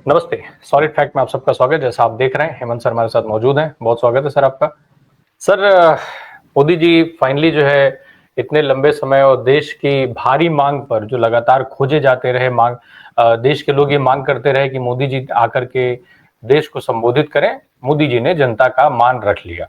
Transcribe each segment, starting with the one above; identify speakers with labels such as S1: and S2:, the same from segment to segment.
S1: नमस्ते। Solid fact में आप सबका स्वागत। जैसा आप देख रहे हैं, हेमंत सर हमारे साथ मौजूद हैं। बहुत स्वागत है सर आपका। सर, मोदी जी फाइनली जो है इतने लंबे समय और देश की भारी मांग पर जो लगातार खोजे जाते रहे मांग, देश के लोग ये मांग करते रहे कि मोदी जी आकर के देश को संबोधित करें। मोदी जी ने जनता का मान रख लिया।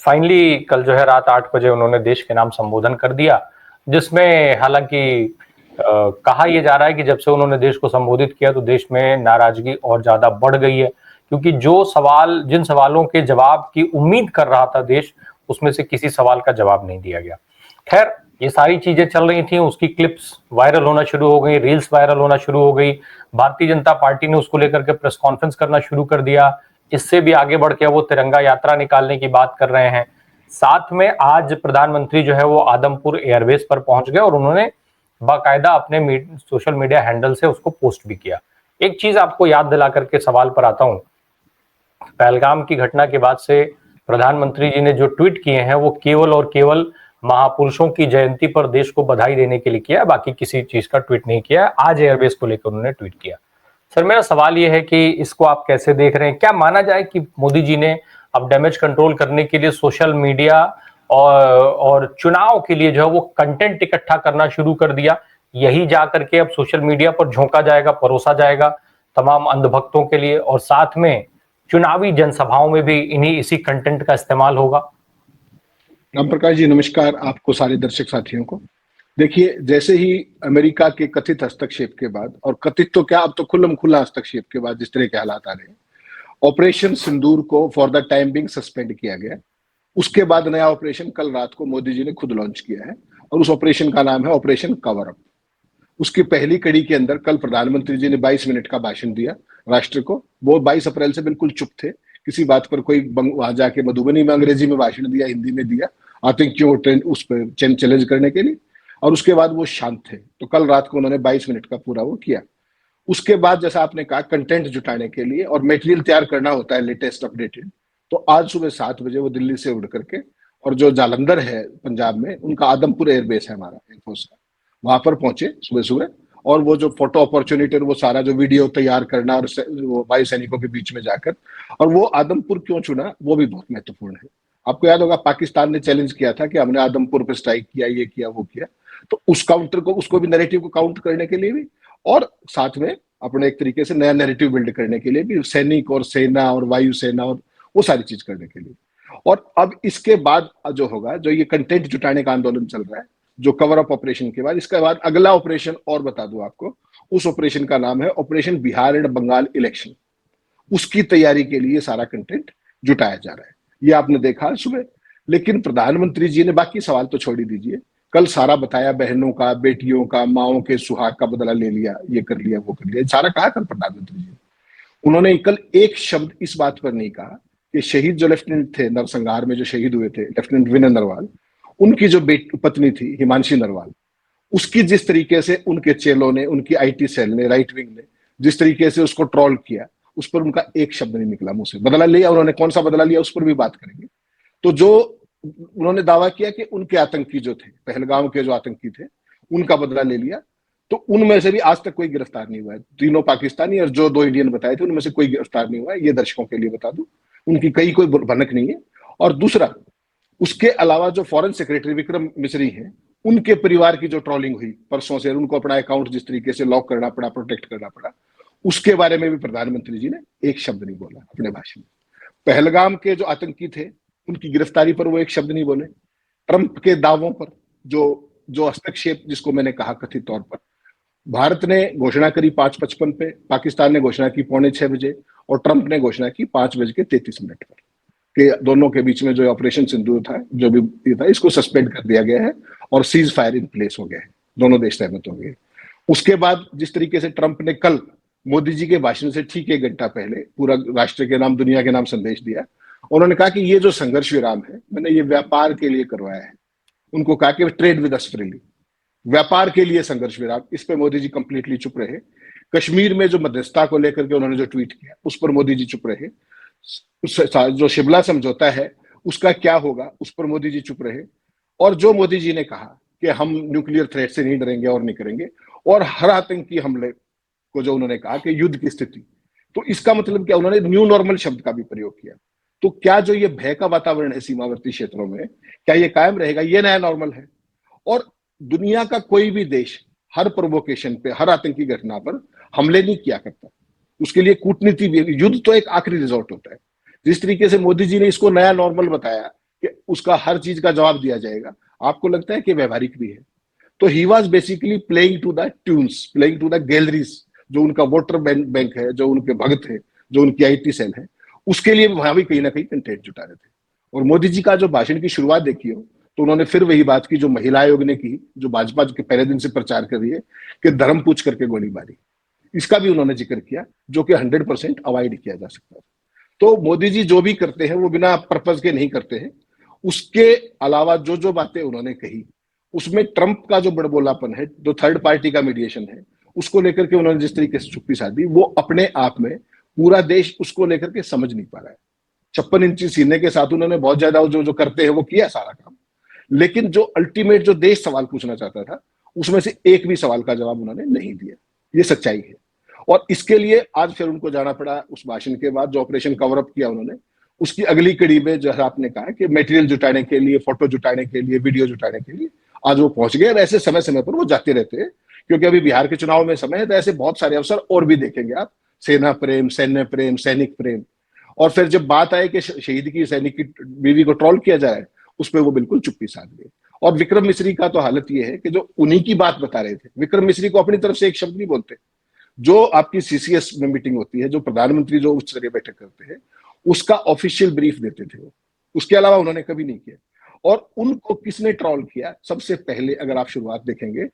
S1: फाइनली कल जो है रात 8 बजे उन्होंने देश के नाम संबोधन कर दिया, जिसमें हालांकि कहा यह जा रहा है कि जब से उन्होंने देश को संबोधित किया तो देश में नाराजगी और ज्यादा बढ़ गई है, क्योंकि जिन सवालों के जवाब की उम्मीद कर रहा था देश, उसमें से किसी सवाल का जवाब नहीं दिया गया। खैर, ये सारी चीजें चल रही थी, उसकी क्लिप्स वायरल होना शुरू हो गई, रील्स वायरल होना शुरू हो गई। भारतीय जनता पार्टी ने उसको लेकर के प्रेस कॉन्फ्रेंस करना शुरू कर दिया। इससे भी आगे बढ़ के वो तिरंगा यात्रा निकालने की बात कर रहे हैं। साथ में आज प्रधानमंत्री जो है वो आदमपुर एयरबेस पर पहुंच गए और उन्होंने बाकायदा अपने सोशल मीडिया हैंडल से उसको पोस्ट भी किया। एक चीज आपको याद दिला करके सवाल पर आता हूं। पहलगाम की घटना के बाद से प्रधानमंत्री जी ने जो ट्वीट किए हैं वो केवल और केवल महापुरुषों की जयंती पर देश को बधाई देने के लिए किया है, बाकी किसी चीज का ट्वीट नहीं किया। आज एयरबेस को लेकर उन्होंने ट्वीट किया। सर, मेरा सवाल ये है कि इसको आप कैसे देख रहे हैं? क्या माना जाए कि मोदी जी ने अब डैमेज कंट्रोल करने के लिए सोशल मीडिया और चुनाव के लिए जो है वो कंटेंट इकट्ठा करना शुरू कर दिया? यही जा करके अब सोशल मीडिया पर झोंका जाएगा, परोसा जाएगा तमाम अंधभक्तों के लिए, और साथ में चुनावी जनसभाओं में भी इसी कंटेंट का इस्तेमाल होगा।
S2: राम प्रकाश जी नमस्कार, आपको सारे दर्शक साथियों को। देखिए, जैसे ही अमेरिका के कथित हस्तक्षेप के बाद, और कथित तो क्या, अब तो खुल्लम खुल्ला हस्तक्षेप के बाद जिस तरह के हालात आ रहे हैं, ऑपरेशन सिंदूर को for the time being suspend किया गया। उसके बाद नया ऑपरेशन कल रात को मोदी जी ने खुद लॉन्च किया है और उस ऑपरेशन का नाम है ऑपरेशन कवर अप। उसकी पहली कड़ी के अंदर कल प्रधानमंत्री जी ने 22 मिनट का भाषण दिया राष्ट्र को। वो 22 अप्रैल से बिल्कुल चुप थे, किसी बात पर कोई वहां जाके मधुबनी में अंग्रेजी में भाषण दिया, हिंदी में दिया, आतंकियों को उस पर चैलेंज करने के लिए, और उसके बाद वो शांत थे। तो कल रात को उन्होंने 22 मिनट का पूरा वो किया। उसके बाद जैसा आपने कहा, कंटेंट जुटाने के लिए और मटेरियल तैयार करना होता है लेटेस्ट अपडेटेड। तो आज सुबह 7 बजे वो दिल्ली से उड़ करके, और जो जालंधर है पंजाब में, उनका आदमपुर एयरबेस है हमारा एयरफोर्स का, वहां पर पहुंचे सुबह सुबह। और वो जो फोटो अपॉर्चुनिटी, वो सारा जो वीडियो तैयार करना, और वो वायु सैनिकों के बीच में जाकर, और वो आदमपुर क्यों चुना वो भी बहुत महत्वपूर्ण है। आपको याद होगा, पाकिस्तान ने चैलेंज किया था कि हमने आदमपुर पर स्ट्राइक किया, ये किया, वो किया। तो उस काउंटर को, उसको भी नैरेटिव को काउंट करने के लिए भी, और साथ में अपने एक तरीके से नया नैरेटिव बिल्ड करने के लिए भी, सैनिक और सेना और वायुसेना और वो सारी चीज करने के लिए। और अब इसके बाद जो होगा, जो ये कंटेंट जुटाने का आंदोलन चल रहा है, जो कवर अप ऑपरेशन के बाद, इसके बाद अगला ऑपरेशन और बता दूं आपको, उस ऑपरेशन का नाम है operation Bihar and Bengal election. उसकी तैयारी के लिए सारा कंटेंट जुटाया जा रहा है, ये आपने देखा सुबह। लेकिन प्रधानमंत्री जी ने बाकी सवाल तो छोड़ ही दीजिए, कल सारा बताया, बहनों का, बेटियों का, माओ के सुहाग का बदला ले लिया, ये कर लिया, वो कर लिया, सारा कहा कल प्रधानमंत्री जी। उन्होंने कल एक शब्द इस बात पर नहीं कहा कि शहीद जो लेफ्टिनेंट थे नरसंहार में, जो शहीद हुए थे लेफ्टिनेंट विनय नरवाल, उनकी जो पत्नी थी हिमांशी नरवाल, उसकी जिस तरीके से उनके चेलों ने, उनकी आईटी सेल ने, राइट विंग ने जिस तरीके से उसको ट्रोल किया, उस पर उनका एक शब्द नहीं निकला मुंह से। बदला लिया उन्होंने, कौन सा बदला लिया उस पर भी बात करेंगे। तो जो उन्होंने दावा किया कि उनके आतंकी जो थे, पहलगाम के जो आतंकी थे, उनका बदला ले लिया, तो उनमें से भी आज तक कोई गिरफ्तार नहीं हुआ है। तीनों पाकिस्तानी और जो 2 इंडियन बताए थे, उनमें से कोई गिरफ्तार नहीं हुआ है, ये दर्शकों के लिए बता दूं। उनकी कहीं कोई भनक नहीं है। और दूसरा, उसके अलावा जो फॉरेन सेक्रेटरी विक्रम मिश्री हैं, उनके परिवार की जो ट्रोलिंग हुई परसों से, उनको अपना अकाउंट जिस तरीके से लॉक करना पड़ा, प्रोटेक्ट करना पड़ा, उसके बारे में भी प्रधानमंत्री जी ने एक शब्द नहीं बोला अपने भाषण में। पहलगाम के जो आतंकी थे, उनकी गिरफ्तारी पर वो एक शब्द नहीं बोले। ट्रंप के दावों पर जो हस्तक्षेप, जिसको मैंने कहा कथित तौर पर, भारत ने घोषणा करी 5:55 पे, पाकिस्तान ने घोषणा की 5:45 बजे, और ट्रंप ने घोषणा की 5:33 पर, कि दोनों के बीच में जो ऑपरेशन सिंदूर था, जो भी ये था, इसको सस्पेंड कर दिया गया है और सीज फायर इन प्लेस हो गया है, दोनों देश सहमत हो गए। उसके बाद जिस तरीके से ट्रंप ने कल मोदी जी के भाषण से ठीक 1 घंटा पहले पूरा राष्ट्र के नाम, दुनिया के नाम संदेश दिया, उन्होंने कहा कि ये जो संघर्ष विराम है, मैंने ये व्यापार के लिए करवाया है। उनको कहा कि ट्रेड विद अस फ्रीली, व्यापार के लिए संघर्ष विराम। इस पे मोदी जी कंप्लीटली चुप रहे। कश्मीर में जो मध्यस्थता को लेकर के उन्होंने जो ट्वीट किया, उस पर मोदी जी चुप रहे। जो शिमला समझौता है उसका क्या होगा, उस पर मोदी जी चुप रहे। और जो मोदी जी ने कहा कि हम न्यूक्लियर थ्रेट से नहीं डरेंगे और नहीं करेंगे, और हर आतंकी हमले को जो उन्होंने कहा कि युद्ध की स्थिति, तो इसका मतलब क्या, उन्होंने न्यू नॉर्मल शब्द का भी प्रयोग किया। तो क्या जो ये भय का वातावरण है सीमावर्ती क्षेत्रों में, क्या ये कायम रहेगा? ये नया नॉर्मल है। और दुनिया का कोई भी देश हर प्रोवोकेशन पे, हर आतंकी घटना पर हमले नहीं किया करता। उसके लिए कूटनीति भी, युद्ध तो एक आखिरी रिजॉर्ट होता है। जिस तरीके से मोदी जी ने इसको नया नॉर्मल बताया कि उसका हर चीज का जवाब दिया जाएगा, आपको लगता है कि व्यवहारिक भी है? तो he was basically playing to the tunes, playing to the galleries. जो उनका वोटर बैंक है, जो उनके भगत है, जो उनकी आईटी सेल है, उसके लिए वहां भी कहीं ना कहीं कंटेंट जुटा रहे थे। और मोदी जी का जो भाषण की शुरुआत देखी हो तो उन्होंने फिर वही बात की जो महिला आयोग ने की, जो भाजपा के पहले दिन से प्रचार कर रही है कि धर्म पूछ करके गोलीबारी, इसका भी उन्होंने जिक्र किया, जो कि 100% अवॉइड किया जा सकता है। तो मोदी जी जो भी करते हैं वो बिना पर्पज के नहीं करते हैं। उसके अलावा जो जो बातें उन्होंने कही, उसमें ट्रंप का जो बड़बोलापन है, जो थर्ड पार्टी का मीडिएशन है, उसको लेकर के उन्होंने जिस तरीके से चुप्पी साधी, वो अपने आप में पूरा देश उसको लेकर के समझ नहीं पा रहा है। 56 इंची सीने के साथ उन्होंने बहुत ज्यादा जो जो करते हैं वो किया सारा काम, लेकिन जो अल्टीमेट जो देश सवाल पूछना चाहता था, उसमें से एक भी सवाल का जवाब उन्होंने नहीं दिया। ये सच्चाई है। और इसके लिए आज फिर उनको जाना पड़ा। उस भाषण के बाद जो ऑपरेशन कवर अप किया उन्होंने, उसकी अगली कड़ी में जो है आपने कहा कि मटेरियल जुटाने के लिए, फोटो जुटाने के लिए, वीडियो जुटाने के लिए आज वो पहुंच गए। और ऐसे समय समय पर वो जाते रहते हैं, क्योंकि अभी बिहार के चुनाव में समय है, तो ऐसे बहुत सारे अवसर और भी देखेंगे आप। सेना प्रेम, सैन्य प्रेम, सैनिक प्रेम। और फिर जब बात आए कि शहीद की सैनिक की बीवी को ट्रोल किया जाए, उस पर वो बिल्कुल चुप्पी साध गए। और विक्रम मिश्री का तो हालत ये है कि जो उन्हीं की बात बता रहे थे, विक्रम मिश्री को अपनी तरफ से एक शब्द नहीं बोलते। जो आपकी सीसीएस में मीटिंग होती है, जो प्रधानमंत्री जो उच्च स्तरीय बैठक करते हैं, उसका ऑफिशियल ब्रीफ देते थे वो, उसके अलावा उन्होंने कभी नहीं किया। और उनको किसने ट्रोल किया? सबसे पहले अगर आप शुरुआत देखेंगे,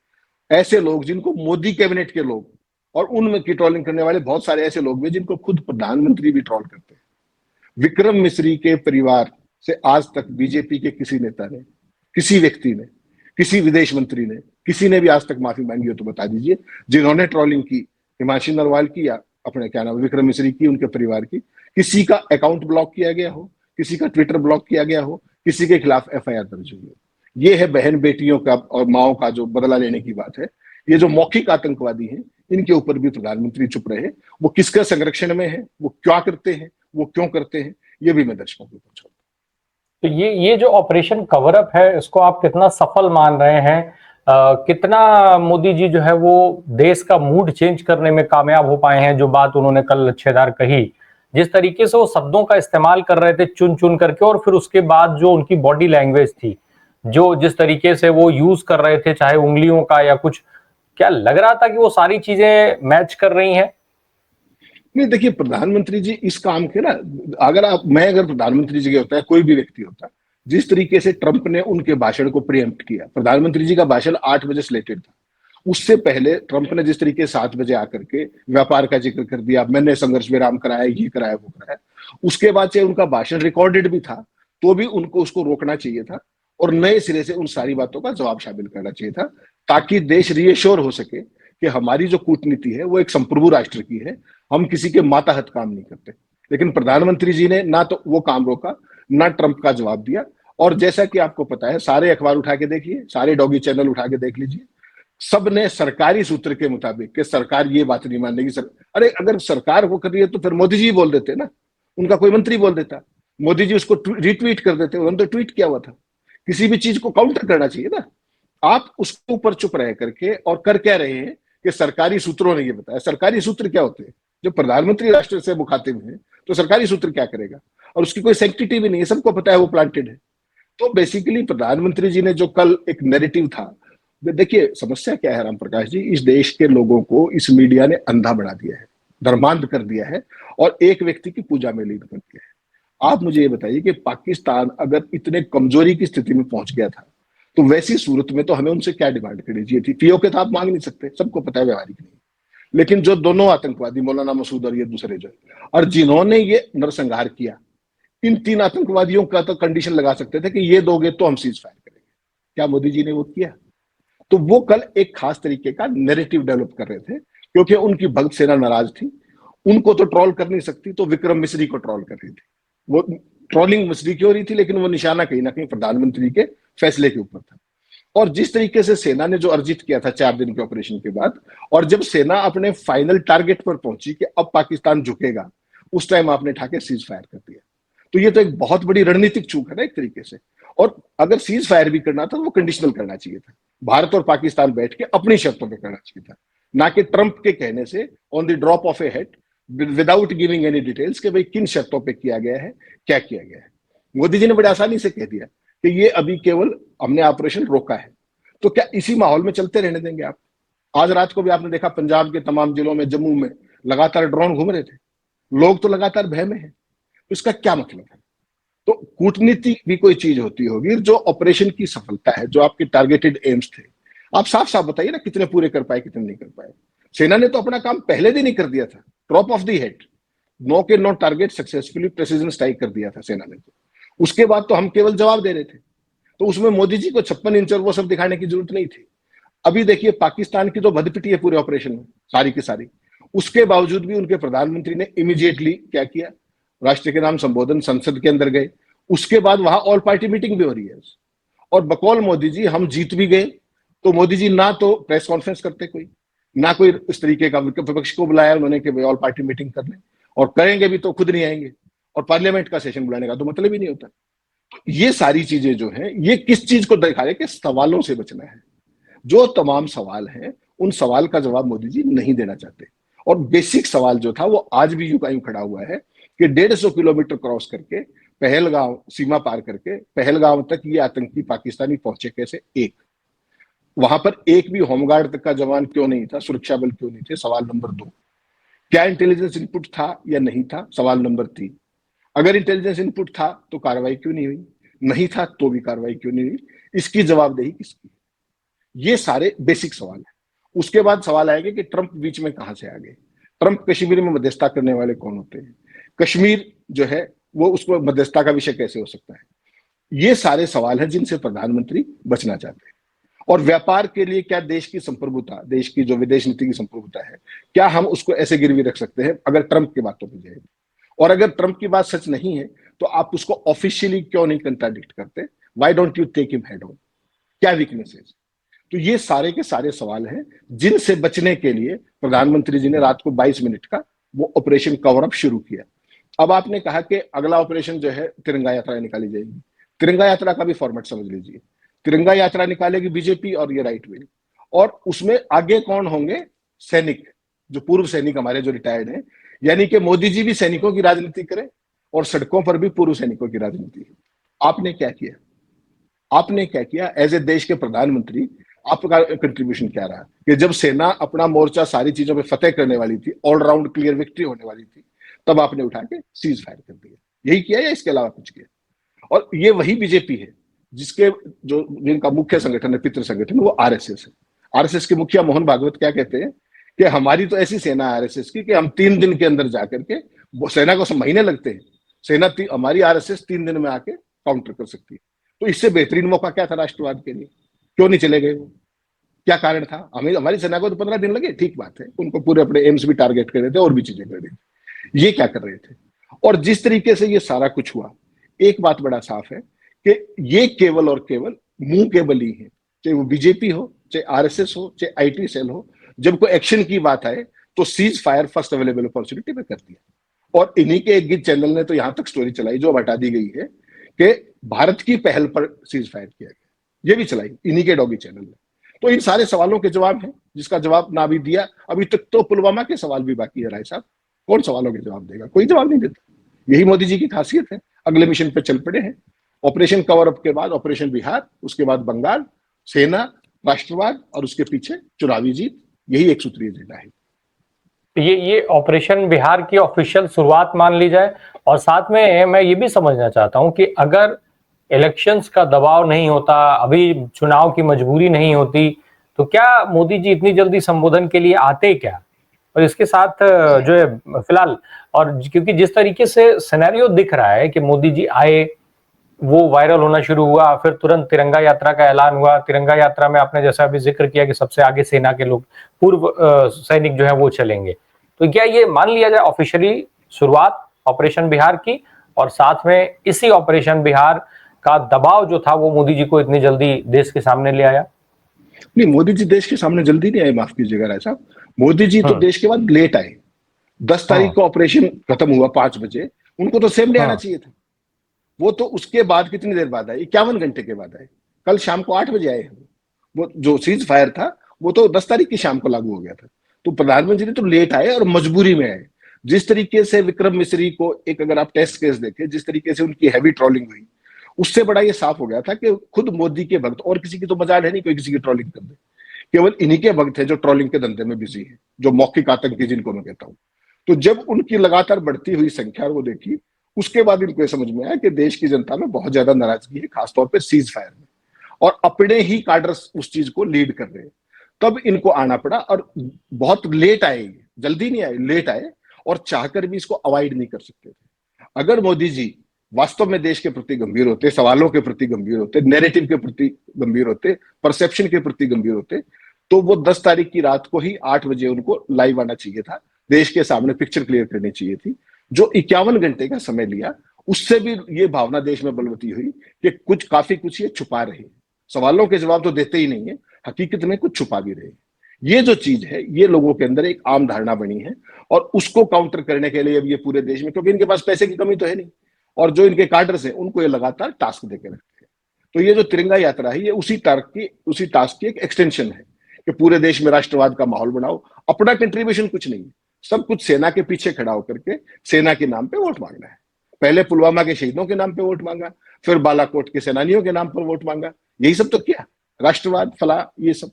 S2: ऐसे लोग जिनको मोदी कैबिनेट के लोग, और उनमें की ट्रोलिंग करने वाले बहुत सारे ऐसे लोग भी जिनको खुद प्रधानमंत्री भी ट्रोल करते हैं। विक्रम मिश्री के परिवार से आज तक बीजेपी के किसी नेता ने, किसी व्यक्ति ने, किसी विदेश मंत्री ने, किसी ने भी आज तक माफी मांगी हो तो बता दीजिए, जिन्होंने ट्रोलिंग की, हिमांशी नरवाल की या अपने क्या नाम विक्रम मिश्री की, उनके परिवार की, किसी का अकाउंट ब्लॉक किया गया हो, किसी का ट्विटर ब्लॉक किया गया हो, किसी के खिलाफ एफआईआर दर्ज हुई हो। ये है बहन बेटियों का और माओ का जो बदला लेने की बात है। ये जो मौखिक आतंकवादी हैं, इनके ऊपर भी प्रधानमंत्री चुप रहे। वो किसके संरक्षण में है, वो क्या करते हैं, वो क्यों करते हैं, ये भी मैं दर्शकों को पूछूंगा।
S1: तो ये जो ऑपरेशन कवर अप है, इसको आप कितना सफल मान रहे हैं? कितना मोदी जी जो है वो देश का मूड चेंज करने में कामयाब हो पाए हैं? जो बात उन्होंने कल लच्छेदार कही, जिस तरीके से वो शब्दों का इस्तेमाल कर रहे थे चुन चुन करके, और फिर उसके बाद जो उनकी बॉडी लैंग्वेज थी, जो जिस तरीके से वो यूज कर रहे थे, चाहे उंगलियों का या कुछ, क्या लग रहा था कि वो सारी चीजें मैच कर रही हैं?
S2: नहीं, देखिए प्रधानमंत्री जी इस काम के ना, अगर प्रधानमंत्री जी के होता है, कोई भी व्यक्ति होता, जिस तरीके से ट्रंप ने उनके भाषण को प्रीएम्प्ट किया, प्रधानमंत्री जी का भाषण 8 बजे स्लेटेड था। उससे पहले ट्रंप ने जिस तरीके 7 बजे आकर के व्यापार का जिक्र कर दिया, मैंने संघर्ष विराम कराया, ये कराया, वो कराया। उसके बाद से उनका भाषण रिकॉर्डेड भी था, तो भी उनको उसको रोकना चाहिए था और नए सिरे से उन सारी बातों का जवाब शामिल करना चाहिए था, ताकि देश रिएश्योर हो सके कि हमारी जो कूटनीति है वो एक संप्रभु राष्ट्र की है, हम किसी के माताहत काम नहीं करते। लेकिन प्रधानमंत्री जी ने ना तो वो काम रोका, ना ट्रंप का जवाब दिया। और जैसा कि आपको पता है, सारे अखबार उठा के देखिए, सारे डॉगी चैनल उठा के देख लीजिए, सब ने सरकारी सूत्र के मुताबिक कि सरकार ये बात नहीं मानेगी। अरे अगर सरकार वो कर रही है तो फिर मोदी जी बोल देते ना, उनका कोई मंत्री बोल देता, मोदी जी उसको रिट्वीट कर देते। उन्होंने तो ट्वीट किया हुआ था। किसी भी चीज को काउंटर करना चाहिए ना। आप उसके ऊपर चुप रह करके और कर क्या रहे हैं कि सरकारी सूत्रों ने ये बताया। सरकारी सूत्र क्या होते हैं? जो प्रधानमंत्री राष्ट्र से मुखातिब है, तो सरकारी सूत्र क्या करेगा? और उसकी कोई सैंक्टिटी भी नहीं है, सबको पता है वो प्लांटेड है। तो बेसिकली प्रधानमंत्री जी ने जो कल एक नैरेटिव था, देखिए समस्या क्या है राम प्रकाश जी, इस देश के लोगों को इस मीडिया ने अंधा बना दिया है, धर्मांध कर दिया है और एक व्यक्ति की पूजा में लीन कर दिया है। आप मुझे ये बताइए कि पाकिस्तान अगर इतने कमजोरी की स्थिति में पहुंच गया था, तो वैसी सूरत में तो हमें उनसे क्या डिमांड करनी चाहिए थी? पीओके तो आप मांग नहीं सकते, सबको पता है व्यवहारिक नहीं। लेकिन जो दोनों आतंकवादी, मौलाना मसूद और ये दूसरे जो, और जिन्होंने ये नरसंहार किया, इन 3 आतंकवादियों का तो कंडीशन लगा सकते थे कि ये दोगे तो हम सीज फायर करेंगे। क्या मोदी जी ने वो किया? तो वो कल एक खास तरीके का नैरेटिव डेवलप कर रहे थे, क्योंकि उनकी भक्त सेना नाराज थी। उनको तो ट्रोल कर नहीं सकती, तो विक्रम मिश्री को ट्रोल कर रही थी। वो ट्रोलिंग मिश्री की हो रही थी, लेकिन वो निशाना कहीं ना कहीं प्रधानमंत्री के फैसले के ऊपर था। और जिस तरीके से सेना ने जो अर्जित किया था 4 दिन के ऑपरेशन के बाद, और जब सेना अपने फाइनल टारगेट पर पहुंची कि अब पाकिस्तान झुकेगा, उस टाइम आपने ठाके सीज फायर कर दिया। तो ये तो एक बहुत बड़ी रणनीतिक चूक है ना एक तरीके से। और अगर सीज फायर भी करना था तो वो कंडीशनल करना चाहिए था, भारत और पाकिस्तान बैठ के अपनी शर्तों पर करना चाहिए था, ना कि ट्रंप के कहने से on the drop of A head without giving any details कि भाई किन शर्तों पे किया गया है, क्या किया गया है। मोदी जी ने बड़ी आसानी से कह दिया कि ये अभी केवल हमने ऑपरेशन रोका है। तो क्या इसी माहौल में चलते रहने देंगे आप? आज रात को भी आपने देखा पंजाब के तमाम जिलों में, जम्मू में लगातार ड्रोन घूम रहे थे, लोग तो लगातार भय में है। तो इसका क्या मतलब है? तो कूटनीति भी कोई चीज होती होगी। जो ऑपरेशन की सफलता है, जो आपके टारगेटेड एम्स थे, आप साफ साफ बताइए ना कितने पूरे कर पाए, कितने नहीं कर पाए। सेना ने तो अपना काम पहले दिन ही कर दिया था, ड्रॉप ऑफ दी हेड, 9 के 9 टारगेट सक्सेसफुली प्रेसिजन स्ट्राइक कर दिया था सेना ने। तो उसके बाद तो हम केवल जवाब दे रहे थे, तो उसमें मोदी जी को 56 इंच और वो सब दिखाने की जरूरत नहीं थी। अभी देखिए पाकिस्तान की तो भदपिटी है पूरे ऑपरेशन में सारी की सारी, उसके बावजूद भी उनके प्रधानमंत्री ने इमीडिएटली क्या किया, राष्ट्र के नाम संबोधन संसद के अंदर गए। उसके बाद वहां ऑल पार्टी मीटिंग भी हो रही है, और बकौल मोदी जी हम जीत भी गए। तो मोदी जी ना तो प्रेस कॉन्फ्रेंस करते कोई, ना कोई इस तरीके का विपक्ष को बुलाया उन्होंने कि ऑल पार्टी मीटिंग कर लें, और करेंगे भी तो खुद नहीं आएंगे, और पार्लियामेंट का सेशन बुलाने का तो मतलब ही नहीं होता। ये सारी चीजें जो है ये किस चीज को दिखा रहे कि सवालों से बचना है। जो तमाम सवाल हैं उन सवाल का जवाब मोदी जी नहीं देना चाहते। और बेसिक सवाल जो था वो आज भी यूं का यूं खड़ा हुआ है कि 150 किलोमीटर क्रॉस करके पहलगांव सीमा पार करके पहलगांव तक ये आतंकी पाकिस्तानी पहुंचे कैसे? एक, वहां पर एक भी होमगार्ड तक का जवान क्यों नहीं था, सुरक्षा बल क्यों नहीं थे? सवाल नंबर 2, क्या इंटेलिजेंस इनपुट था या नहीं था? सवाल नंबर 3, अगर इंटेलिजेंस इनपुट था तो कार्रवाई क्यों नहीं हुई? नहीं था तो भी कार्रवाई क्यों नहीं हुई? इसकी जवाबदेही किसकी? ये सारे बेसिक सवाल है। उसके बाद सवाल आएगा कि ट्रंप बीच में कहां से आ गए? ट्रंप कश्मीर में मध्यस्थता करने वाले कौन होते हैं? कश्मीर जो है वो उसको मध्यस्थता का विषय कैसे हो सकता है? ये सारे सवाल हैं जिनसे प्रधानमंत्री बचना चाहते हैं। और व्यापार के लिए क्या देश की संप्रभुता, देश की जो विदेश नीति की संप्रभुता है, क्या हम उसको ऐसे गिरवी रख सकते हैं अगर ट्रंप की बातों पर जाए? और अगर ट्रंप की बात सच नहीं है तो आप उसको ऑफिशियली क्यों नहीं कंट्राडिक्ट करते? Why don't you take him head on? क्या वीकनेस है? तो ये सारे के सारे सवाल हैं जिनसे बचने के लिए प्रधानमंत्री जी ने रात को 22 मिनट का वो ऑपरेशन कवर अप शुरू किया। अब आपने कहा कि अगला ऑपरेशन जो है तिरंगा यात्रा निकाली जाएगी। तिरंगा यात्रा का भी फॉर्मेट समझ लीजिए, तिरंगा यात्रा निकालेगी बीजेपी और ये राइट विंग, और उसमें आगे कौन होंगे? सैनिक, जो पूर्व सैनिक हमारे जो रिटायर्ड हैं, यानी कि मोदी जी भी सैनिकों की राजनीति करें और सड़कों पर भी पूर्व सैनिकों की राजनीति। आपने क्या किया? आपने क्या किया एज ए देश के प्रधानमंत्री? आपका कंट्रीब्यूशन क्या रहा कि जब सेना अपना मोर्चा सारी चीजों पे फतेह करने वाली थी, ऑलराउंड क्लियर विक्ट्री होने वाली थी, तब आपने उठा के सीज फायर कर दिया? यही किया या इसके अलावा कुछ किया? और ये वही बीजेपी है जिसके जो जिनका मुख्य संगठन है, पितृ संगठन, वो आरएसएस है। आरएसएस के मुखिया मोहन भागवत क्या कहते हैं कि हमारी तो ऐसी सेना है आरएसएस की कि हम 3 दिन के अंदर जाकर के, सेना को महीने लगते हैं, सेना हमारी आरएसएस 3 दिन में आके काउंटर कर सकती है। तो इससे बेहतरीन मौका क्या था राष्ट्रवाद के लिए? क्यों नहीं चले गए वो? क्या कारण था? हमें, हमारी सेना को तो 15 दिन लगे, ठीक बात है, उनको पूरे अपने एम्स भी टारगेट कर रहे थे और भी चीजें कर रहे थे। ये क्या कर रहे थे? और जिस तरीके से ये सारा कुछ हुआ, एक बात बड़ा साफ है कि ये केवल और केवल मुंह के बल ही है, चाहे वो बीजेपी हो, चाहे आरएसएस हो, चाहे आईटी सेल हो। जब कोई एक्शन की बात आए तो cease fire first available opportunity पे कर दिया। और इन्हीं के एक गिग चैनल ने तो यहां तक स्टोरी चलाई, जो हटा दी गई है, कि भारत की पहल पर सीज फायर किया गया, ये भी चलाई इन्हीं के डॉगी चैनल ने। तो इन सारे सवालों के जवाब हैं, जिसका जवाब ना भी दिया। अभी तक तो पुलवामा के सवाल भी बाकी है राय साहब, कौन सवालों के जवाब देगा? कोई जवाब नहीं देता। यही मोदी जी की खासियत है, अगले मिशन पे चल पड़े हैं। ऑपरेशन कवर अप के बाद ऑपरेशन बिहार, उसके बाद बंगाल, सेना, राष्ट्रवाद, और उसके पीछे चुनावी जीत, यही एक सूत्रीय एजेंडा है।
S1: ये ऑपरेशन बिहार की ऑफिशियल शुरुआत मान ली जाए। और साथ में मैं ये भी समझना चाहता हूं कि अगर इलेक्शंस का दबाव नहीं होता, अभी चुनाव की मजबूरी नहीं होती, तो क्या मोदी जी इतनी जल्दी संबोधन के लिए आते क्या? और इसके साथ जो है फिलहाल, और क्योंकि जिस तरीके से सिनेरियो दिख रहा है कि मोदी जी आए, वो वायरल होना शुरू हुआ, फिर तुरंत तिरंगा यात्रा का ऐलान हुआ। तिरंगा यात्रा में आपने जैसा अभी जिक्र किया कि सबसे आगे सेना के लोग, पूर्व सैनिक जो है वो चलेंगे। तो क्या ये मान लिया जाए ऑफिशियली शुरुआत ऑपरेशन बिहार की? और साथ में इसी ऑपरेशन बिहार का दबाव जो था वो मोदी जी को इतनी जल्दी देश के सामने ले आया?
S2: नहीं, मोदी जी देश के सामने जल्दी नहीं आए, माफ कीजिएगा राय साहब। मोदी जी तो देश के बाद लेट आए। 10 तारीख को ऑपरेशन खत्म हुआ 5 बजे, उनको तो सेम डे आना चाहिए था। वो तो उसके बाद कितनी देर बाद आए? 51 घंटे के बाद आए। कल शाम को 8 बजे आए। वो जो सीज फायर था वो तो 10 तारीख की शाम को लागू हो गया था। तो प्रधानमंत्री तो लेट आए और मजबूरी में आए। जिस तरीके से विक्रम मिश्री को एक अगर आप टेस्ट केस देखें, जिस तरीके से उनकी हैवी ट्रोलिंग हुई, उससे बड़ा ये साफ हो गया था कि खुद मोदी के भक्त, और किसी की तो मजाल है नहीं कोई किसी की ट्रोलिंग कर दे, केवल इन्हीं के भक्त हैं जो ट्रोलिंग के धंधे में बिजी है, जो मौखिक आतंकी जिनको मैं कहता हूं। तो जब उनकी लगातार बढ़ती हुई संख्या वो देखी, उसके बाद इनको समझ में आया कि देश की जनता में बहुत ज्यादा नाराजगी है, खासतौर पर सीज फायर में, और अपने ही काडर्स उस चीज को लीड कर रहे हैं। तब इनको आना पड़ा और बहुत लेट आए, जल्दी नहीं आए, लेट आए, और चाहकर भी इसको अवॉइड नहीं कर सकते थे। अगर मोदी जी वास्तव में देश के प्रति गंभीर होते, सवालों के प्रति गंभीर होते, नैरेटिव के प्रति गंभीर होते, परसेप्शन के प्रति गंभीर होते, तो वो 10 तारीख की रात को ही 8 बजे उनको लाइव आना चाहिए था, देश के सामने पिक्चर क्लियर करनी चाहिए थी। जो 51 घंटे का समय लिया, उससे भी ये भावना देश में बलवती हुई कि कुछ ये छुपा रहे हैं, सवालों के जवाब तो देते ही नहीं है, हकीकत में कुछ छुपा भी रहे हैं। ये जो चीज है, ये लोगों के अंदर एक आम धारणा बनी है, और उसको काउंटर करने के लिए अब ये पूरे देश में, क्योंकि इनके पास पैसे की कमी तो है नहीं, और जो इनके काडर्स हैं उनको ये लगातार टास्क देके रखते हैं। तो ये जो तिरंगा यात्रा है, ये उसी टास्क की एक एक्सटेंशन है कि पूरे देश में राष्ट्रवाद का माहौल बनाओ। अपना कंट्रीब्यूशन कुछ नहीं है, सब कुछ सेना के पीछे खड़ा होकर के सेना के नाम पे वोट मांगना है। पहले पुलवामा के शहीदों के नाम पे वोट मांगा, फिर बालाकोट के सेनानियों के नाम पर वोट मांगा, यही सब तो किया, राष्ट्रवाद फला ये सब।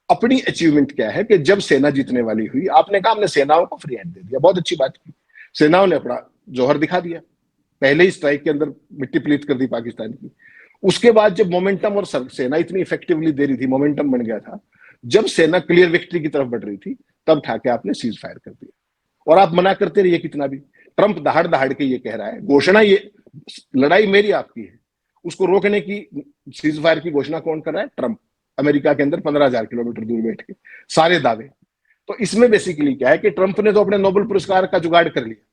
S2: अपनी अचीवमेंट क्या है कि जब सेना जीतने वाली हुई, आपने कहा हमने सेनाओं को फ्री हैंड दे दिया, बहुत अच्छी बात की, सेनाओं ने अपना जौहर दिखा दिया, पहले ही स्ट्राइक के अंदर मिट्टी पलीत कर दी पाकिस्तान की। उसके बाद जब मोमेंटम, और सेना इतनी इफेक्टिवली दे रही थी, मोमेंटम बन गया था, जब सेना क्लियर विक्ट्री की तरफ बढ़ रही थी, तब ठाके आपने सीज फायर कर दिया, और आप मना करते रहिए कितना भी। ट्रंप दहाड़ दहाड़ के ये कह रहा है, घोषणा ये लड़ाई मेरी आपकी है, उसको रोकने की, सीज फायर की घोषणा कौन कर रहा है? ट्रंप, अमेरिका के अंदर 15,000 किलोमीटर दूर बैठ के, सारे दावे। तो इसमें बेसिकली क्या है कि ट्रंप ने तो अपने नोबेल पुरस्कार का जुगाड़ कर लिया,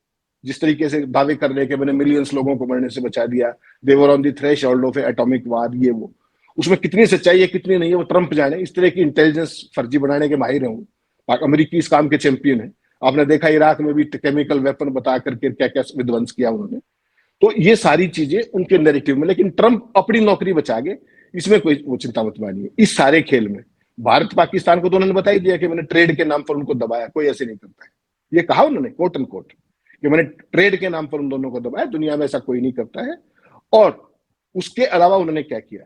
S2: जिस तरीके से दावे कर रहे कि मैंने मिलियंस लोगों को मरने से बचा दिया, they were on the threshold of atomic war, ये वो। उसमें कितनी सच्चाई है कितनी नहीं है वो ट्रंप जाने, इस तरह की इंटेलिजेंस फर्जी बनाने के माहिर हैं, अमेरिकी इस काम के चैंपियन है। आपने देखा इराक में भी केमिकल वेपन बता करके क्या क्या विध्वंस किया उन्होंने। तो ये सारी चीजें उनके नैरेटिव में, लेकिन ट्रंप अपनी नौकरी बचा गए, इसमें कोई वो चिंता मत मानिए। इस सारे खेल में भारत पाकिस्तान को तो उन्होंने बता ही दिया कि मैंने ट्रेड के नाम पर उनको दबाया, कोई ऐसे नहीं करता है, ये कहा उन्होंने कोट एंड कोट कि मैंने ट्रेड के नाम पर उन दोनों को दबाया, दुनिया में ऐसा कोई नहीं करता है। और उसके अलावा उन्होंने क्या किया,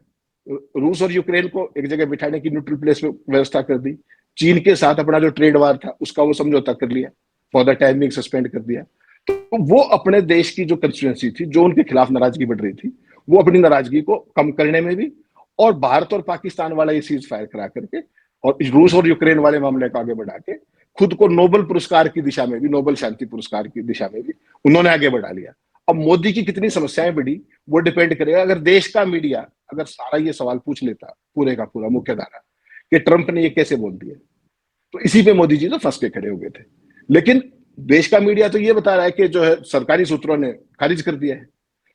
S2: रूस और यूक्रेन को एक जगह बिठाने की न्यूट्रल प्लेस में व्यवस्था कर दी, चीन के साथ अपना जो ट्रेड वार था उसका वो समझौता कर लिया, फॉर द टाइमिंग सस्पेंड कर दिया। तो वो अपने देश की जो कंस्टिट्यूएंसी थी, जो उनके खिलाफ नाराजगी बढ़ रही थी, वो अपनी नाराजगी को कम करने में भी, और भारत और पाकिस्तान वाला ये सीज फायर करा करके, और रूस और यूक्रेन वाले मामले को आगे बढ़ा के, खुद को नोबेल पुरस्कार की दिशा में भी, नोबेल शांति पुरस्कार की दिशा में भी उन्होंने आगे बढ़ा लिया। अब मोदी की कितनी समस्याएं बढ़ी वो डिपेंड करेगा, अगर देश का मीडिया अगर सारा ये सवाल पूछ लेता, पूरे का पूरा मुख्य धारा, कि ट्रंप ने ये कैसे बोल दिया, तो इसी पे मोदी जी तो फंस के खड़े हो गए थे। लेकिन देश का मीडिया तो ये बता रहा है कि जो है सरकारी सूत्रों ने खारिज कर दिया है।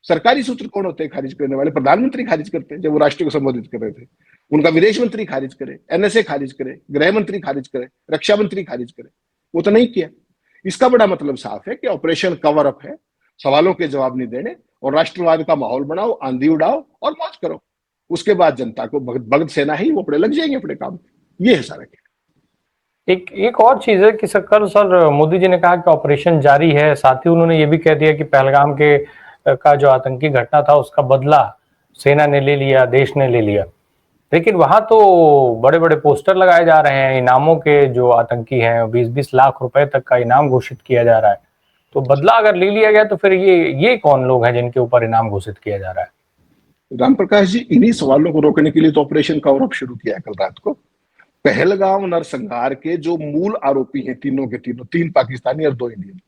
S2: सरकारी सूत्र कौन होते हैं खारिज करने वाले? प्रधानमंत्री खारिज करते हैं, जब वो राष्ट्र को संबोधित कर रहे थे, उनका विदेश मंत्री खारिज करे, एनएसए खारिज करे, गृह मंत्री खारिज करे, रक्षा मंत्री खारिज करे, वो तो नहीं किया। इसका बड़ा मतलब साफ है कि ऑपरेशन कवर अप है, सवालों के जवाब नहीं देने, और राष्ट्रवाद का माहौल बनाओ, आंधी उड़ाओ और मौज करो। उसके बाद जनता को भगत सेना ही वो अपने लग जाएंगे अपने काम। ये है सारा।
S1: एक और चीज है कि सर मोदी जी ने कहा कि ऑपरेशन जारी है, साथ ही उन्होंने ये भी कह दिया कि पहलगाम के का जो आतंकी घटना था उसका बदला सेना ने ले लिया, देश ने ले लिया। लेकिन वहां तो बड़े बड़े पोस्टर लगाए जा रहे हैं, इनामों के, जो आतंकी हैं 20-20 लाख रुपए तक का इनाम घोषित किया जा रहा है। तो बदला अगर ले लिया गया तो फिर ये कौन लोग हैं जिनके ऊपर इनाम घोषित किया जा रहा है?
S2: राम प्रकाश जी, इन्हीं सवालों को रोकने के लिए तो ऑपरेशन कवर अप शुरू किया कल रात को। पहलगाम नरसंहार के जो मूल आरोपी हैं, तीनों के तीनों, 3 पाकिस्तानी और 2 इंडियन,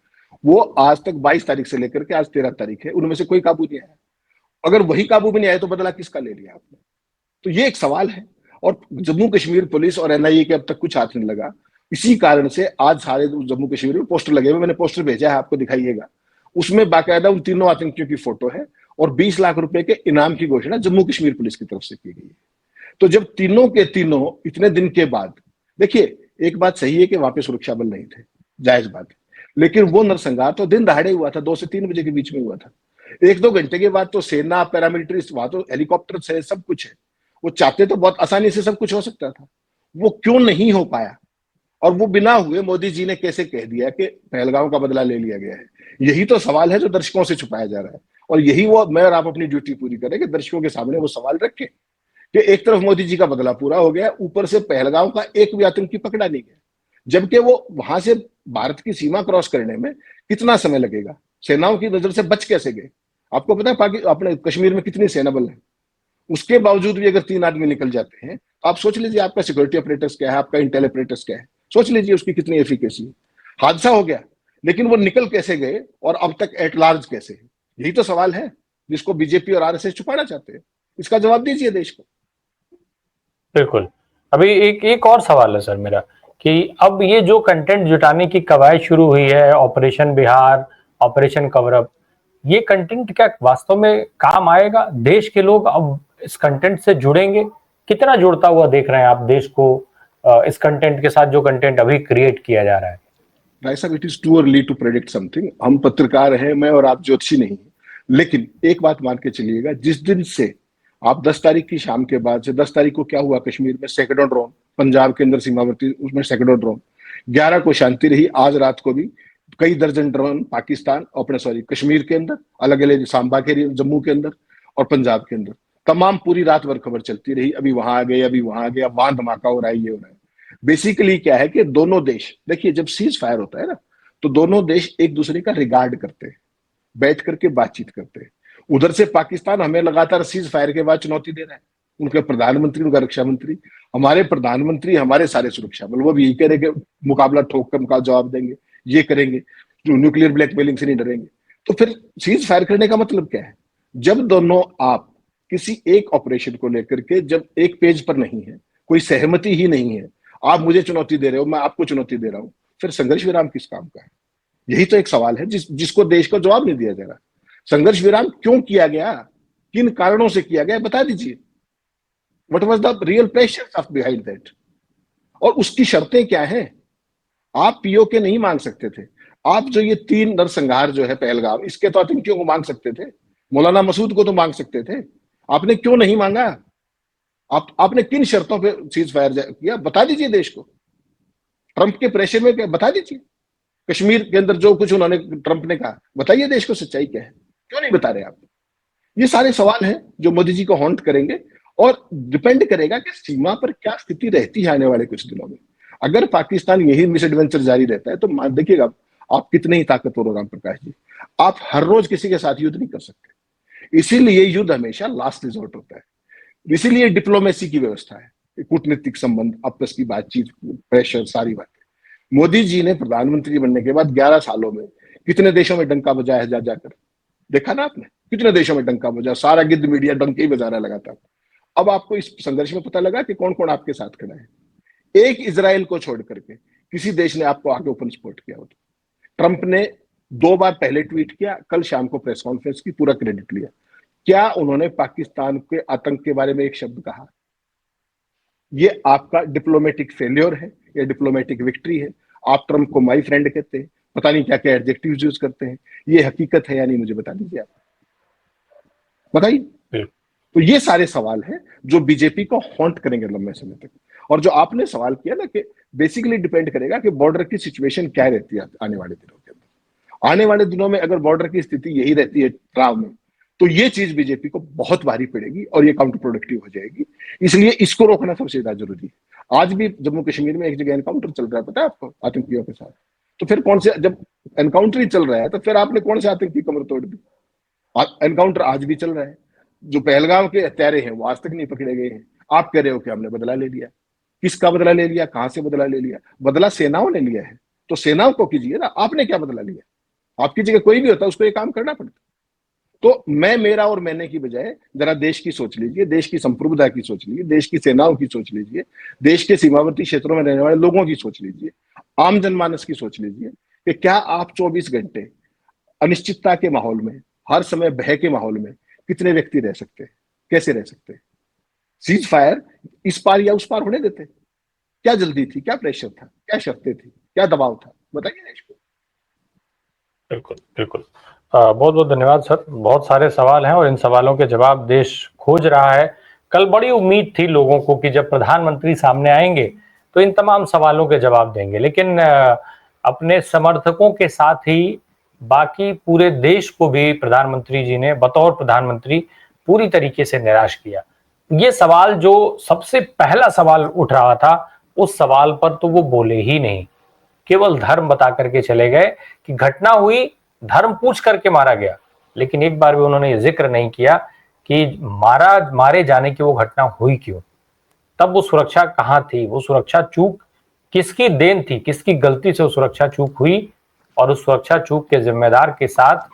S2: वो आज तक 22 तारीख से लेकर के आज 13 तारीख है, उनमें से कोई काबू नहीं आया। अगर वही काबू में नहीं आया तो बदला किसका ले लिया आपने? तो ये एक सवाल है। और जम्मू कश्मीर पुलिस और एनआईए के अब तक कुछ हाथ नहीं लगा। इसी कारण से आज सारे जम्मू कश्मीर में पोस्टर लगे हुए, मैंने पोस्टर भेजा है आपको, दिखाइएगा। उसमें बाकायदा उन तीनों आतंकियों की फोटो है, और 20 लाख रुपए के इनाम की घोषणा जम्मू कश्मीर पुलिस की तरफ से की गई है। तो जब तीनों के तीनों इतने दिन के बाद, देखिए एक बात सही है कि वहां पे सुरक्षा बल नहीं थे, जायज बात है, लेकिन वो नरसंहार तो दिन दहाड़े हुआ था, 2 से 3 बजे के बीच में हुआ था। 1-2 घंटे के बाद तो सेना, पैरामिलिट्री, वहां तो हेलीकॉप्टर है, सब कुछ है। वो चाहते तो बहुत आसानी से सब कुछ हो सकता था, वो क्यों नहीं हो पाया? और वो बिना हुए मोदी जी ने कैसे कह दिया कि पहलगाम का बदला ले लिया गया है? यही तो सवाल है जो दर्शकों से छुपाया जा रहा है। और यही वो मैं और आप अपनी ड्यूटी पूरी करें कि दर्शकों के सामने वो सवाल रखें कि एक तरफ मोदी जी का बदला पूरा हो गया, ऊपर से पहलगाम का एक भी आतंकी पकड़ा नहीं गया, जबकि वो वहां से भारत की सीमा क्रॉस करने में कितना समय लगेगा? सेनाओं की नजर से बच कैसे गए? आपको पता है अपने कश्मीर में कितनी सेना बल है? उसके बावजूद भी अगर 3 आदमी निकल जाते हैं, तो आप सोच लीजिए आपका सिक्योरिटी ऑपरेटर्स क्या है, आपका इंटेल ऑपरेटर्स क्या है, सोच लीजिए उसकी कितनी एफिकेसी है। हादसा हो गया, लेकिन वो निकल कैसे गए और अब तक एट लार्ज कैसे है? यही तो सवाल है जिसको बीजेपी और आरएसएस छुपाना चाहते हैं। इसका जवाब दीजिए देश को।
S1: बिल्कुल। अभी एक एक और सवाल है सर मेरा कि अब ये जो कंटेंट जुटाने की कवायद शुरू हुई है, ऑपरेशन बिहार, ऑपरेशन कवरअप, ये कंटेंट क्या वास्तव में काम आएगा? देश के लोग अब इस कंटेंट से जुड़ेंगे? कितना जुड़ता हुआ देख रहे हैं आप देश को इस कंटेंट के साथ, जो कंटेंट अभी क्रिएट किया जा रहा है?
S2: भाई साहब, it is too early to predict something. हम पत्रकार हैं, मैं और आप ज्योतिषी नहीं, लेकिन एक बात मान के चलिएगा, जिस दिन से आप 10 तारीख की शाम के बाद से 10 तारीख को क्या हुआ कश्मीर में, सैकड़ों ड्रोन, पंजाब के अंदर सीमावर्ती उसमें सैकड़ों ड्रोन, 11 को शांति रही, आज रात को भी कई दर्जन ड्रोन पाकिस्तान, अपने सॉरी कश्मीर के अंदर, अलग अलग सांबा के, जम्मू के अंदर और पंजाब के अंदर, तमाम पूरी रात भर खबर चलती रही, अभी वहां आ गए, अभी वहां आ गया, वहां धमाका हो रहा है, ये हो रहा है। बेसिकली क्या है कि दोनों देश, देखिए जब सीज फायर होता है ना, तो दोनों देश एक दूसरे का रिगार्ड करते हैं, बैठ करके बातचीत करते हैं। उधर से पाकिस्तान हमें लगातार सीज फायर के बाद चुनौती दे रहा है, उनके प्रधानमंत्री, उनका रक्षा मंत्री, हमारे प्रधानमंत्री, हमारे सारे सुरक्षा बल, वो भी यही कह रहे कि मुकाबला ठोक कर उनका जवाब देंगे, ये करेंगे, जो न्यूक्लियर ब्लैकमेलिंग से नहीं डरेंगे। तो फिर सीज फायर करने का मतलब क्या है? जब दोनों आप किसी एक ऑपरेशन को लेकर के जब एक पेज पर नहीं है, कोई सहमति ही नहीं है, आप मुझे चुनौती दे रहे हो, मैं आपको चुनौती दे रहा हूं, फिर संघर्ष विराम किस काम का है? यही तो एक सवाल है जिसको देश को जवाब नहीं दिया जा रहा। संघर्ष विराम क्यों किया गया, किन कारणों से किया गया, बता दीजिए। What was the real pressure of behind that, और उसकी शर्तें क्या हैं? आप पीओके नहीं मांग सकते थे, आप जो ये 3 नरसंहार जो है पहलगाम, इसके तो आतंकियों को मांग सकते थे, मौलाना मसूद को तो मांग सकते थे, आपने क्यों नहीं मांगा? आपने किन शर्तों पे सीज फायर किया, बता दीजिए देश को। ट्रंप के प्रेशर में क्या, बता दीजिए। कश्मीर के अंदर जो कुछ उन्होंने, ट्रंप ने कहा, बताइए देश को सच्चाई क्या है, क्यों नहीं बता रहे आप? ये सारे सवाल हैं जो मोदी जी को हॉन्ट करेंगे, और डिपेंड करेगा कि सीमा पर क्या स्थिति रहती है आने वाले कुछ दिनों में। अगर पाकिस्तान यही मिसएडवेंचर जारी रहता है तो देखिएगा आप कितने ही ताकतवर हो राम प्रकाश जी, आप हर रोज किसी के साथ युद्ध नहीं कर सकते, इसीलिए युद्ध हमेशा लास्ट रिजॉर्ट होता है, इसीलिए डिप्लोमेसी की व्यवस्था है, कूटनीतिक संबंध, आपस की बातचीत, प्रेशर, सारी बातें। मोदी जी ने प्रधानमंत्री बनने के बाद 11 सालों में कितने देशों में डंका बजाया है, जा जाकर देखा ना आपने, कितने देशों में डंका बजा, सारा गिद्ध मीडिया डंके ही बजा रहा लगातार। अब आपको इस संघर्ष में पता लगा कि कौन कौन आपके साथ खड़ा है। एक इजराइल को छोड़ करके किसी देश ने आपको आगे ओपन सपोर्ट किया होता? ट्रंप ने 2 बार पहले ट्वीट किया, कल शाम को प्रेस कॉन्फ्रेंस की, पूरा क्रेडिट लिया। क्या उन्होंने पाकिस्तान के आतंक के बारे में एक शब्द कहा? ये आपका डिप्लोमेटिक फेल्योर है या डिप्लोमेटिक विक्ट्री है? आप ट्रंप को माई फ्रेंड कहते हैं, पता नहीं क्या क्या एडजेक्टिव्स यूज करते हैं, ये हकीकत है या नहीं, मुझे बता दीजिए आप, बताइए। तो ये सारे सवाल हैं जो बीजेपी को हॉन्ट करेंगे लंबे समय तक। और जो आपने सवाल किया ना कि बेसिकली डिपेंड करेगा कि बॉर्डर की सिचुएशन क्या रहती है आने वाले दिनों के अंदर। आने वाले दिनों में अगर बॉर्डर की स्थिति यही रहती है तनाव में, तो ये चीज बीजेपी को बहुत भारी पड़ेगी और ये काउंटर प्रोडक्टिव हो जाएगी। इसलिए इसको रोकना सबसे ज्यादा जरूरी है। आज भी जम्मू कश्मीर में एक जगह एनकाउंटर चल रहा है, पता है आपको, आतंकियों के साथ। तो फिर कौन से, जब एनकाउंटर ही चल रहा है तो फिर आपने कौन से आतंकी कमर तोड़ दी? एनकाउंटर आज भी चल रहा है, जो पहलगाम के हत्यारे हैं वो आज तक नहीं पकड़े गए हैं। आप कह रहे हो कि हमने बदला ले लिया, किसका बदला ले लिया, कहां से बदला ले लिया? बदला सेनाओं ने लिया है, तो सेनाओं को कीजिए ना, आपने क्या बदला लिया? आपकी जगह कोई भी होता उसको ये काम करना पड़ता। तो मैं, मेरा और मैंने की बजाय जरा देश की सोच लीजिए, देश की संप्रभुता की सोच लीजिए, देश की सेनाओं की सोच लीजिए, देश के सीमावर्ती क्षेत्रों में रहने वाले लोगों की सोच लीजिए, आम जनमानस की सोच लीजिए कि क्या आप 24 घंटे अनिश्चितता के माहौल में, हर समय भय के माहौल में कितने व्यक्ति रह सकते, कैसे रह सकते? सीज फायर इस पार या उस पार होने देते? क्या जल्दी थी, क्या प्रेशर था, क्या शर्तें थी, क्या दबाव था, बताइए ना इसको।
S1: बिल्कुल बिल्कुल। बहुत बहुत धन्यवाद सर। बहुत सारे सवाल हैं और इन सवालों के जवाब देश खोज रहा है। कल बड़ी उम्मीद थी लोगों को कि जब प्रधानमंत्री सामने आएंगे तो इन तमाम सवालों के जवाब देंगे, लेकिन अपने समर्थकों के साथ ही बाकी पूरे देश को भी प्रधानमंत्री जी ने बतौर प्रधानमंत्री पूरी तरीके से निराश किया। ये सवाल जो सबसे पहला सवाल उठ रहा था, उस सवाल पर तो वो बोले ही नहीं, केवल धर्म बता करके चले गए कि घटना हुई, धर्म पूछ करके मारा गया, लेकिन एक बार भी उन्होंने ये जिक्र नहीं किया कि मारे जाने की वो घटना हुई क्यों, तब वो सुरक्षा कहां थी, वो सुरक्षा चूक किसकी देन थी, किसकी गलती से वो सुरक्षा चूक हुई, और उस सुरक्षा चूक के जिम्मेदार के साथ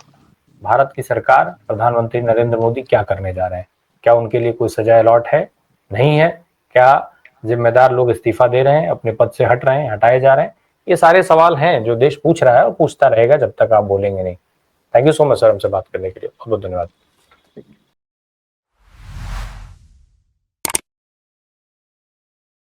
S1: भारत की सरकार, प्रधानमंत्री नरेंद्र मोदी क्या करने जा रहे हैं? क्या उनके लिए कोई सजा अलॉट है? नहीं है? क्या जिम्मेदार लोग इस्तीफा दे रहे हैं, अपने पद से हट रहे हैं, हटाए जा रहे हैं? ये सारे सवाल हैं जो देश पूछ रहा है और पूछता रहेगा जब तक आप बोलेंगे नहीं। Thank you so much sir, हमसे बात करने के लिए बहुत बहुत धन्यवाद।